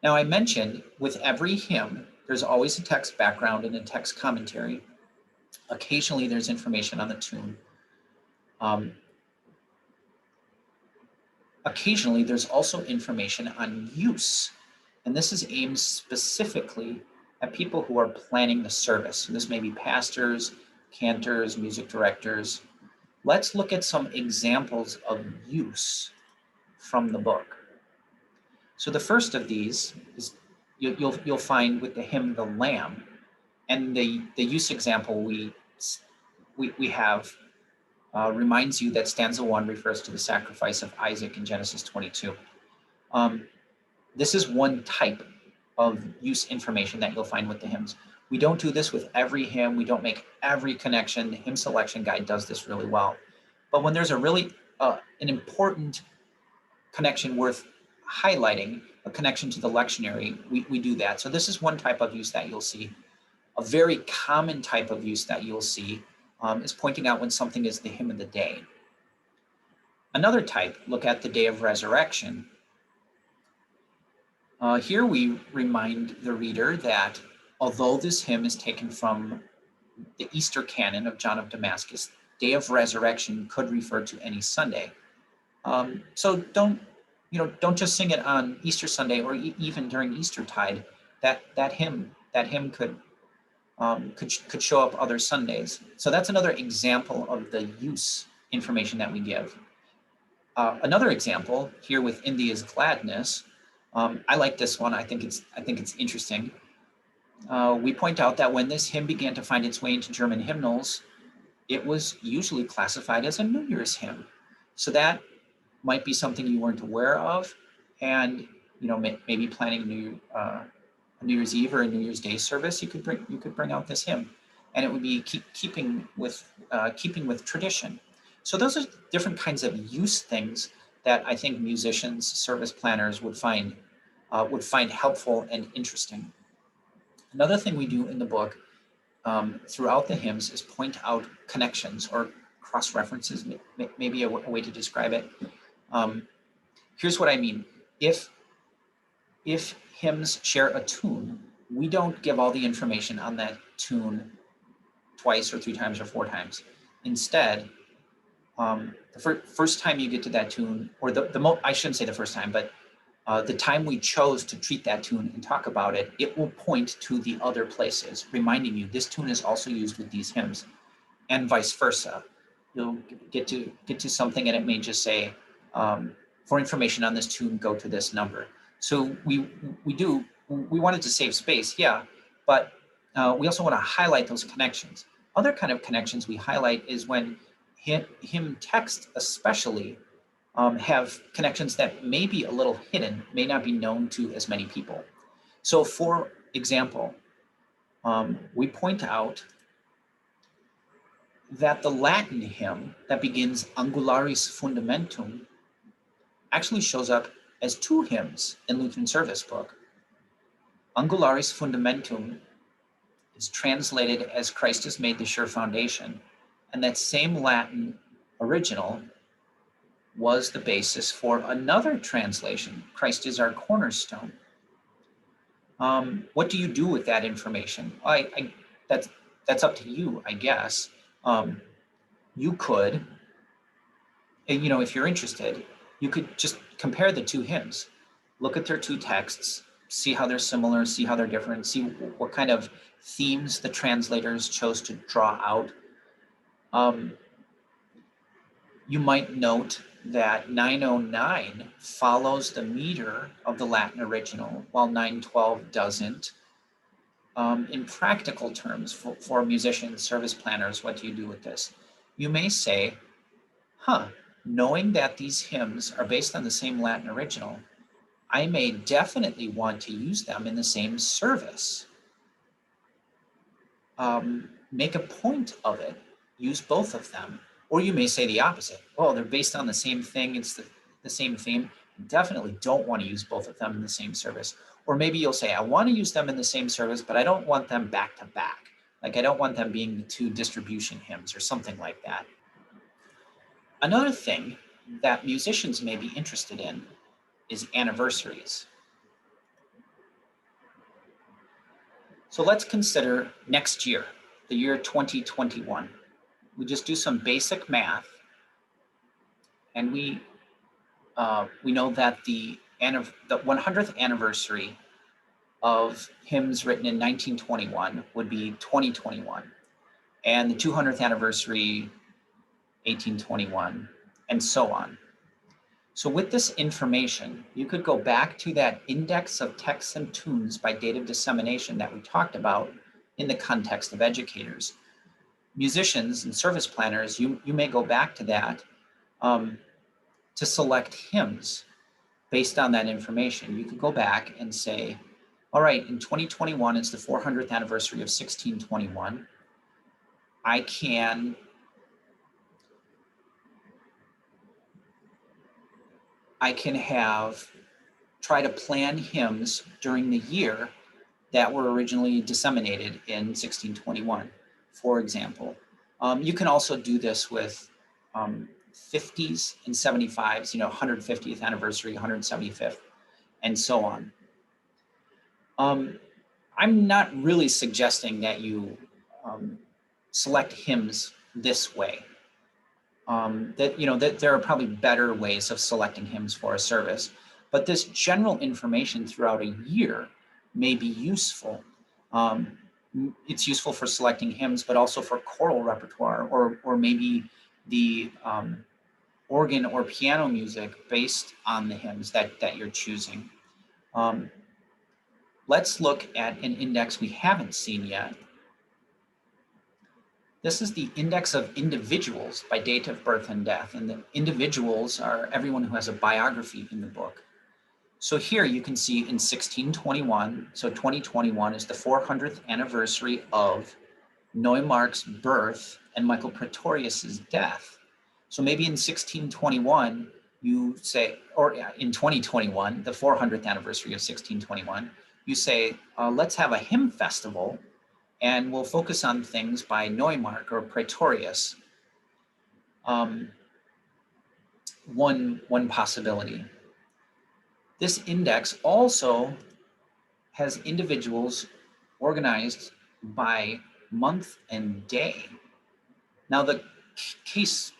[SPEAKER 1] Now, I mentioned with every hymn, there's always a text background and a text commentary. Occasionally, there's information on the tune. Occasionally, there's also information on use. And this is aimed specifically at people who are planning the service. So this may be pastors, cantors, music directors. Let's look at some examples of use from the book. So the first of these is you'll find with the hymn "The Lamb," and the use example we have reminds you that stanza 1 refers to the sacrifice of Isaac in Genesis 22. This is one type of use information that you'll find with the hymns. We don't do this with every hymn. We don't make every connection. The hymn selection guide does this really well. But when there's a really an important connection worth highlighting, a connection to the lectionary, we do that. So this is one type of use that you'll see. A very common type of use that you'll see is pointing out when something is the hymn of the day. Another type, look at the day of resurrection. Here we remind the reader that although this hymn is taken from the Easter canon of John of Damascus, day of resurrection could refer to any Sunday. So don't just sing it on Easter Sunday or even during Eastertide. That hymn could show up other Sundays. So that's another example of the use information that we give. Another example here with India's Gladness. I like this one. I think it's interesting. We point out that when this hymn began to find its way into German hymnals, it was usually classified as a New Year's hymn. So that might be something you weren't aware of, and maybe planning a New Year's Eve or a New Year's Day service, you could bring out this hymn, and it would be keeping with tradition. So those are different kinds of use things that I think musicians, service planners would find helpful and interesting. Another thing we do in the book throughout the hymns is point out connections or cross references, maybe a way to describe it. Here's what I mean. If hymns share a tune, we don't give all the information on that tune twice or 3 times or 4 times. Instead, the first time you get to that tune, or I shouldn't say the first time, but the time we chose to treat that tune and talk about it, it will point to the other places, reminding you this tune is also used with these hymns, and vice versa. You'll get to something and it may just say, for information on this tune, go to this number. So we wanted to save space, yeah, but we also want to highlight those connections. Other kind of connections we highlight is when hymn text especially have connections that may be a little hidden, may not be known to as many people. So for example, we point out that the Latin hymn that begins Angularis Fundamentum actually shows up as two hymns in Lutheran Service Book. Angularis Fundamentum is translated as Christ has made the sure foundation, and that same Latin original was the basis for another translation, Christ is our cornerstone. What do you do with that information? That's up to you, I guess. You could, if you're interested, you could just compare the two hymns, look at their two texts, see how they're similar, see how they're different, see what kind of themes the translators chose to draw out. You might note that 909 follows the meter of the Latin original, while 912 doesn't. In practical terms, for musicians, service planners, what do you do with this? You may say, knowing that these hymns are based on the same Latin original, I may definitely want to use them in the same service. Make a point of it, use both of them. Or you may say the opposite. Oh, they're based on the same thing, it's the same theme. Definitely don't want to use both of them in the same service. Or maybe you'll say, I want to use them in the same service, but I don't want them back to back. Like I don't want them being the two distribution hymns or something like that. Another thing that musicians may be interested in is anniversaries. So let's consider next year, the year 2021. We just do some basic math, and we know that the 100th anniversary of hymns written in 1921 would be 2021, and the 200th anniversary, 1821, and so on. So with this information, you could go back to that index of texts and tunes by date of dissemination that we talked about in the context of educators. Musicians and service planners, you may go back to that to select hymns based on that information. You could go back and say, all right, in 2021, it's the 400th anniversary of 1621. I can try to plan hymns during the year that were originally disseminated in 1621, for example. You can also do this with 50s and 75s, 150th anniversary, 175th, and so on. I'm not really suggesting that you select hymns this way. That there are probably better ways of selecting hymns for a service, but this general information throughout a year may be useful. It's useful for selecting hymns, but also for choral repertoire, or maybe the organ or piano music based on the hymns that you're choosing. Let's look at an index we haven't seen yet. This is the index of individuals by date of birth and death, and the individuals are everyone who has a biography in the book. So here you can see in 1621, so 2021 is the 400th anniversary of Neumark's birth and Michael Praetorius's death. So maybe in 1621, you say, or in 2021, the 400th anniversary of 1621, you say, let's have a hymn festival, and we'll focus on things by Neumark or Praetorius. One possibility. This index also has individuals organized by month and day. Now the case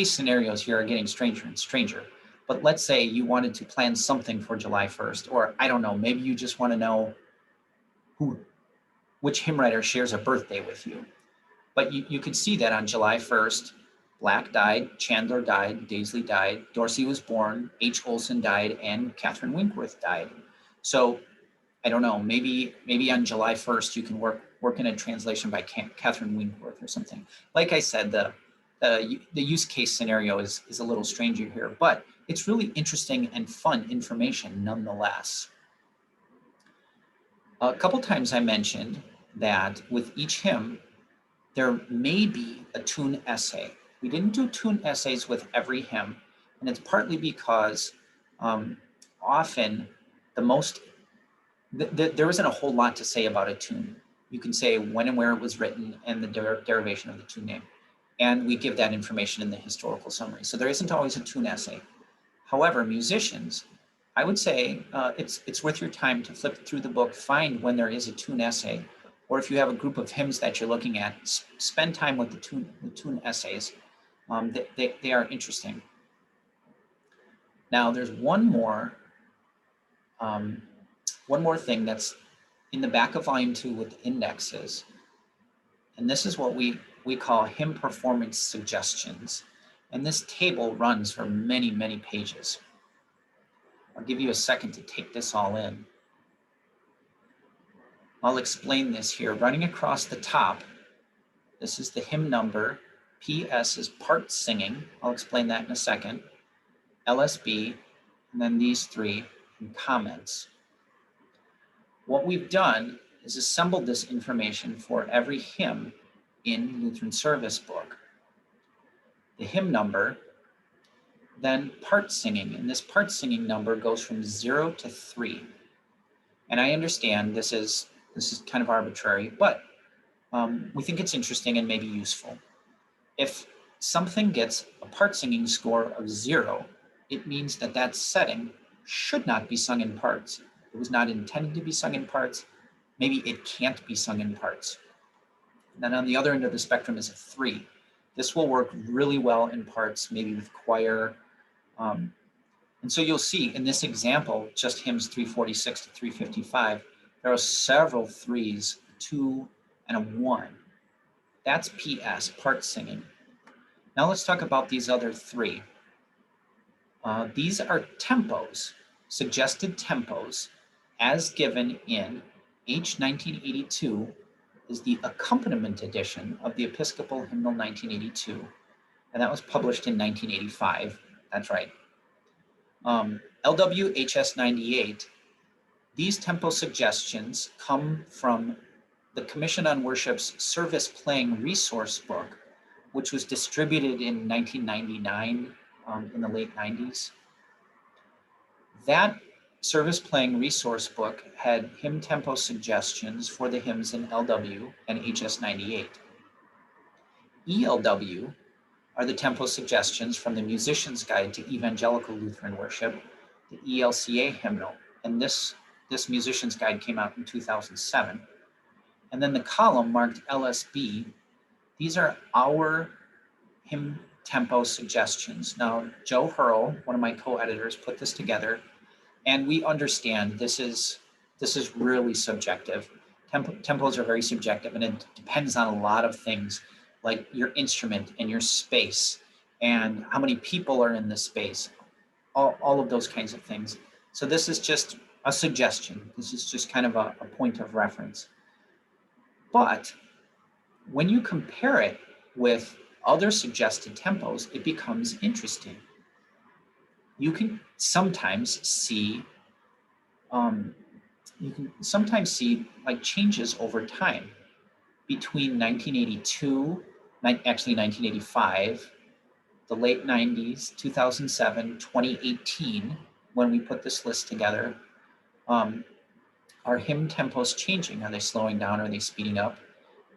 [SPEAKER 1] scenarios here are getting stranger and stranger, but let's say you wanted to plan something for July 1st, or I don't know, maybe you just want to know which hymn writer shares a birthday with you. But you could see that on July 1st, Black died, Chandler died, Daisley died, Dorsey was born, H. Olson died, and Catherine Winkworth died. So I don't know, maybe on July 1st, you can work in a translation by Catherine Winkworth or something. Like I said, the the use case scenario is a little stranger here, but it's really interesting and fun information nonetheless. A couple times I mentioned that with each hymn, there may be a tune essay. We didn't do tune essays with every hymn, and it's partly because often there isn't a whole lot to say about a tune. You can say when and where it was written and the derivation of the tune name. And we give that information in the historical summary. So there isn't always a tune essay. However, musicians, I would say it's worth your time to flip through the book, find when there is a tune essay, or if you have a group of hymns that you're looking at, spend time with the tune essays. They are interesting. Now, there's one more thing that's in the back of volume 2 with indexes. And this is what we call hymn performance suggestions. And this table runs for many, many pages. I'll give you a second to take this all in. I'll explain this here. Running across the top, this is the hymn number. PS is part singing. I'll explain that in a second. LSB, and then these three in comments. What we've done is assembled this information for every hymn in Lutheran Service Book. The hymn number, then part singing, and this part singing number goes from 0 to 3. And I understand this is kind of arbitrary, but we think it's interesting and maybe useful. If something gets a part singing score of 0, it means that that setting should not be sung in parts. It was not intended to be sung in parts. Maybe it can't be sung in parts. And then on the other end of the spectrum is a 3. This will work really well in parts, maybe with choir. And so you'll see in this example, just hymns 346 to 355, there are several 3s, 2, and a 1. That's PS, part singing. Now let's talk about these other 3. These are tempos, suggested tempos, as given in H 1982 is the accompaniment edition of the Episcopal Hymnal 1982, and that was published in 1985. That's right. LWHS 98, these tempo suggestions come from the Commission on Worship's Service Playing Resource Book, which was distributed in 1999, in the late 90s. That Service Playing Resource Book had hymn tempo suggestions for the hymns in LW and HS 98. ELW are the tempo suggestions from the Musician's Guide to Evangelical Lutheran Worship, the ELCA hymnal, and this Musician's Guide came out in 2007. And then the column marked LSB, these are our hymn tempo suggestions. Now, Joe Hurl, one of my co-editors, put this together, and we understand this is really subjective. Tempos are very subjective, and it depends on a lot of things, like your instrument and your space, and how many people are in the space, all of those kinds of things. So this is just a suggestion. This is just kind of a point of reference. But when you compare it with other suggested tempos, it becomes interesting. You can sometimes see like changes over time between 1982, actually 1985, the late 90s, 2007, 2018, when we put this list together. Are hymn tempos changing? Are they slowing down? Are they speeding up?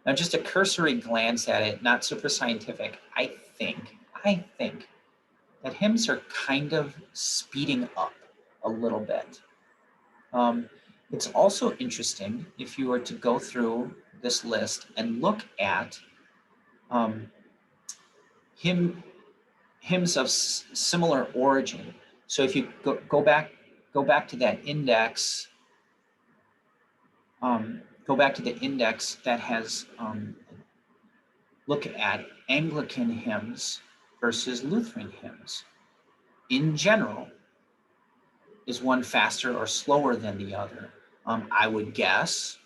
[SPEAKER 1] Now, just a cursory glance at it, not super scientific, I think that hymns are kind of speeding up a little bit. It's also interesting if you were to go through this list and look at hymns of similar origin. So if you go back to that index, go back to the index that has look at Anglican hymns versus Lutheran hymns. In general, is one faster or slower than the other? I would guess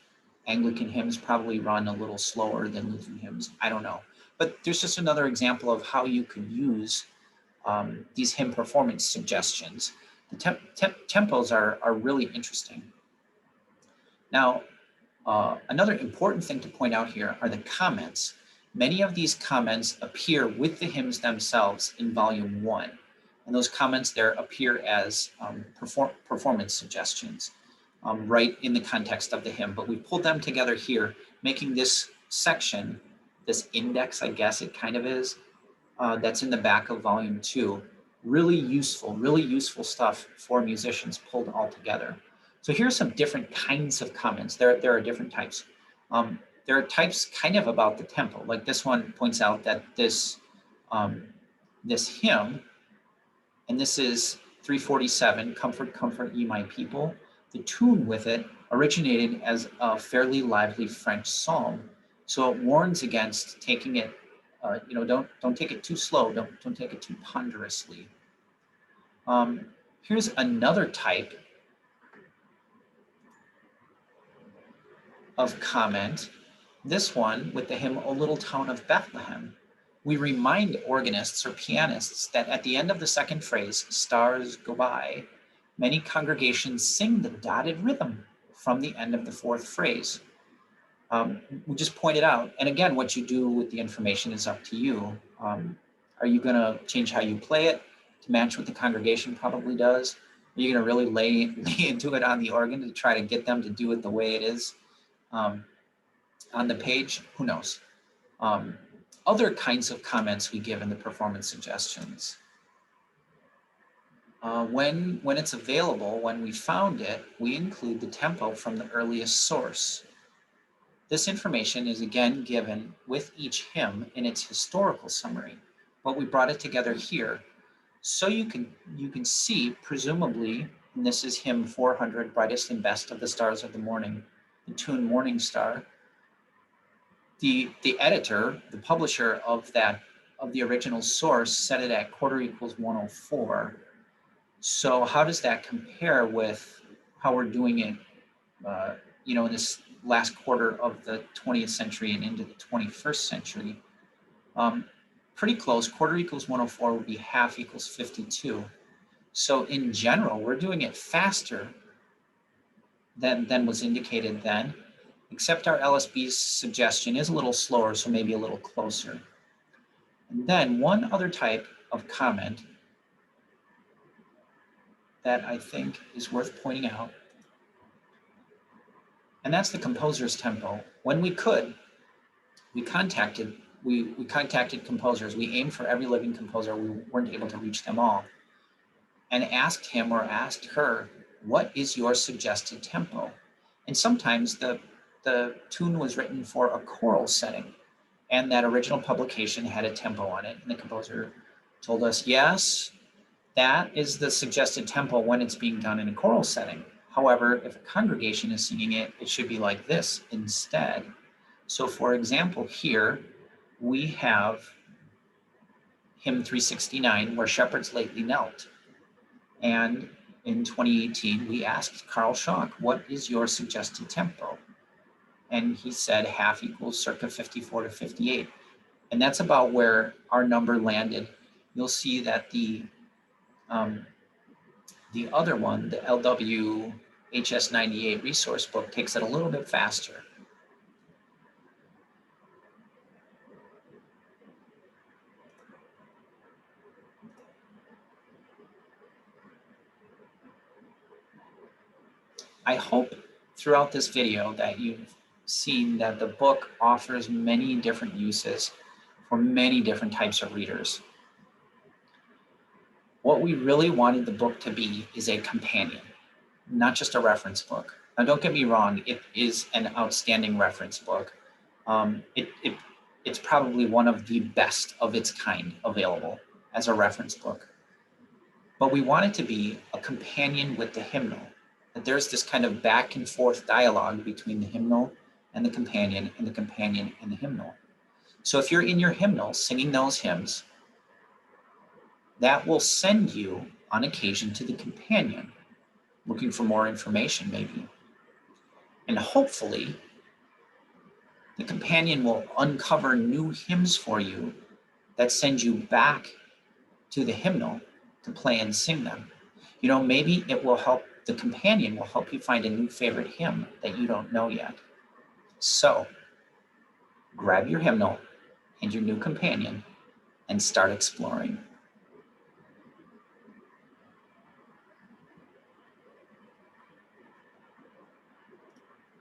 [SPEAKER 1] Anglican hymns probably run a little slower than Lutheran hymns. I don't know. But there's just another example of how you could use these hymn performance suggestions. The tempos are really interesting. Now, another important thing to point out here are the comments. Many of these comments appear with the hymns themselves in volume 1. And those comments there appear as performance suggestions right in the context of the hymn. But we pulled them together here, making this section, this index, I guess it kind of is, that's in the back of volume 2, really useful stuff for musicians pulled all together. So here's some different kinds of comments. There are different types. There are types kind of about the tempo. Like this one points out that this hymn, and this is 347, Comfort, Comfort Ye My People. The tune with it originated as a fairly lively French psalm. So it warns against taking it, don't take it too slow, don't take it too ponderously. Here's another type of comment, this one with the hymn, O Little Town of Bethlehem. We remind organists or pianists that at the end of the second phrase, stars go by, many congregations sing the dotted rhythm from the end of the fourth phrase. We just pointed out, and again, what you do with the information is up to you. Are you going to change how you play it to match what the congregation probably does? Are you going to really lay into it on the organ to try to get them to do it the way it is on the page? Who knows? Other kinds of comments we give in the performance suggestions. When it's available, when we found it, we include the tempo from the earliest source. This information is again given with each hymn in its historical summary, but we brought it together here so you can see, presumably, and this is hymn 400, Brightest and Best of the Stars of the Morning, the tune Morning Star. The editor, the publisher of the original source, set it at quarter equals 104. So how does that compare with how we're doing it, in this last quarter of the 20th century and into the 21st century? Pretty close. Quarter equals 104 would be half equals 52. So in general, we're doing it faster than was indicated then, except our LSB's suggestion is a little slower, so maybe a little closer. And then one other type of comment that I think is worth pointing out, and that's the composer's tempo. When we could, we contacted composers. We aimed for every living composer. We weren't able to reach them all, and asked him or asked her, what is your suggested tempo? And sometimes the tune was written for a choral setting, and that original publication had a tempo on it, and the composer told us, yes, that is the suggested tempo when it's being done in a choral setting. However, if a congregation is singing it, it should be like this instead. So for example, here we have hymn 369, Where Shepherds Lately Knelt. And in 2018, we asked Carl Schock, what is your suggested tempo? And he said half equals circa 54 to 58. And that's about where our number landed. You'll see that the other one, the LW HS98 resource book, takes it a little bit faster. I hope throughout this video that you've seen that the book offers many different uses for many different types of readers. What we really wanted the book to be is a companion, not just a reference book. Now, don't get me wrong, it is an outstanding reference book. It's probably one of the best of its kind available as a reference book. But we want it to be a companion with the hymnal, that there's this kind of back and forth dialogue between the hymnal and the companion, and the companion and the hymnal. So if you're in your hymnal singing those hymns, that will send you on occasion to the companion, looking for more information maybe. And hopefully The companion will uncover new hymns for you that send you back to the hymnal to play and sing them. You know, maybe the companion will help you find a new favorite hymn that you don't know yet. So grab your hymnal and your new companion and start exploring.